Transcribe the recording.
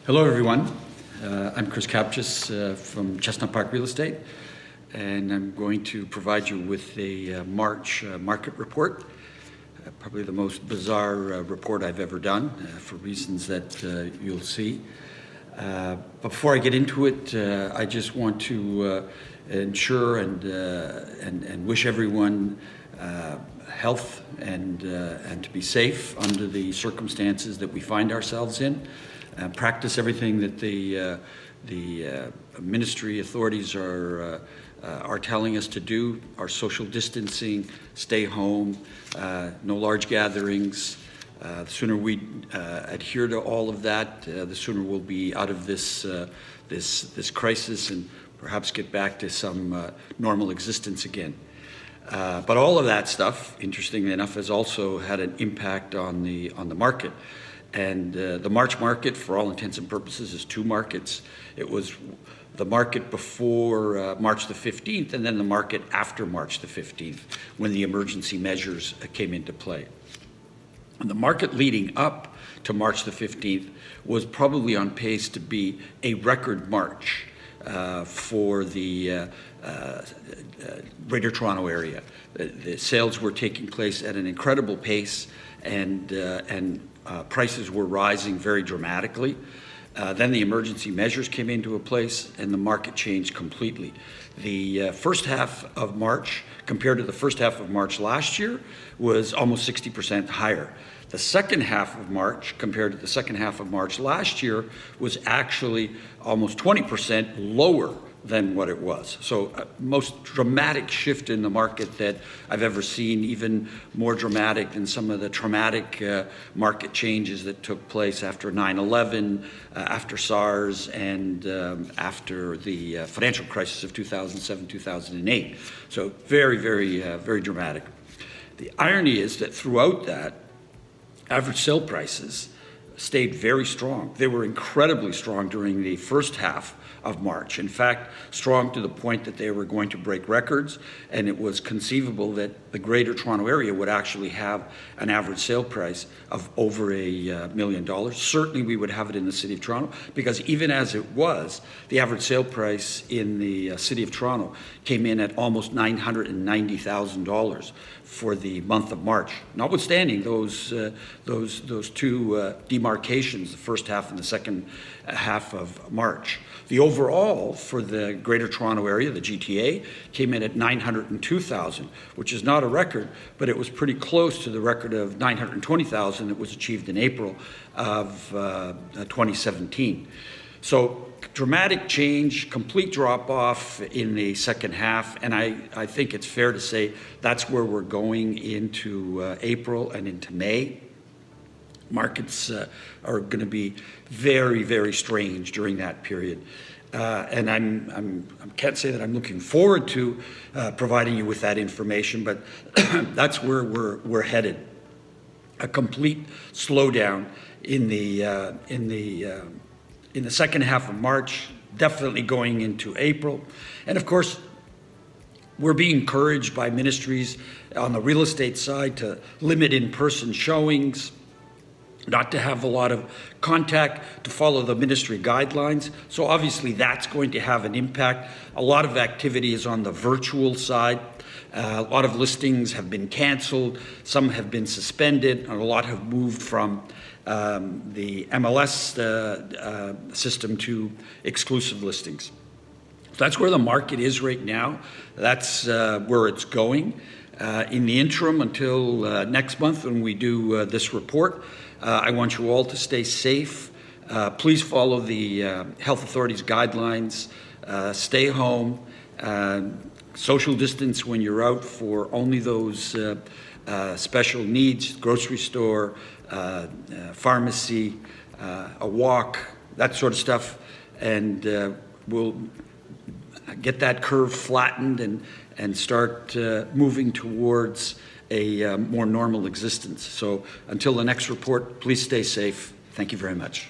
Hello, everyone. I'm Chris Kapches from Chestnut Park Real Estate, and I'm going to provide you with a March market report. Probably the most bizarre report I've ever done for reasons that you'll see. Before I get into it, I just want to ensure and wish everyone health and to be safe under the circumstances that we find ourselves in. Practice everything that the ministry authorities are telling us to do. Our social distancing, stay home, no large gatherings. The sooner we adhere to all of that, the sooner we'll be out of this crisis and perhaps get back to some normal existence again. But all of that stuff, interestingly enough, has also had an impact on the market. And the March market, for all intents and purposes, is two markets. It was the market before March the 15th and then the market after March the 15th when the emergency measures came into play. And the market leading up to March the 15th was probably on pace to be a record March for the Greater Toronto area. The sales were taking place at an incredible pace, and prices were rising very dramatically. Then the emergency measures came into place and the market changed completely. The first half of March compared to the first half of March last year was almost 60% higher. The second half of March compared to the second half of March last year was actually almost 20% lower than what it was. So most dramatic shift in the market that I've ever seen, even more dramatic than some of the traumatic market changes that took place after 9/11, after SARS, and after the financial crisis of 2007, 2008. So very, very dramatic. The irony is that throughout that, average sale prices stayed very strong. They were incredibly strong during the first half of March. In fact, strong to the point that they were going to break records, and it was conceivable that the Greater Toronto area would actually have an average sale price of over $1 million. Certainly we would have it in the City of Toronto, because even as it was, the average sale price in the City of Toronto came in at almost $990,000 for the month of March, notwithstanding those two demarcations, the first half and the second half of March. The overall for the Greater Toronto area, the GTA, came in at $902,000, which is not a record, but it was pretty close to the record of $920,000 that was achieved in April of 2017. So dramatic change, complete drop-off in the second half, and I think it's fair to say that's where we're going into April and into May. Markets are going to be very, very strange during that period. And I can't say that I'm looking forward to providing you with that information, but that's where we're headed. A complete slowdown in the second half of March, definitely going into April. And of course, we're being encouraged by ministries on the real estate side to limit in-person showings, not to have a lot of contact, to follow the ministry guidelines. So obviously that's going to have an impact. A lot of activity is on the virtual side. A lot of listings have been canceled, some have been suspended, and a lot have moved from the MLS system to exclusive listings. So that's where the market is right now. That's where it's going. In the interim, until next month when we do this report, I want you all to stay safe. Please follow the health authorities' guidelines. Stay home. Social distance when you're out for only those special needs, grocery store, pharmacy, a walk, that sort of stuff. And we'll get that curve flattened and start moving towards a more normal existence. So until the next report, please stay safe. Thank you very much.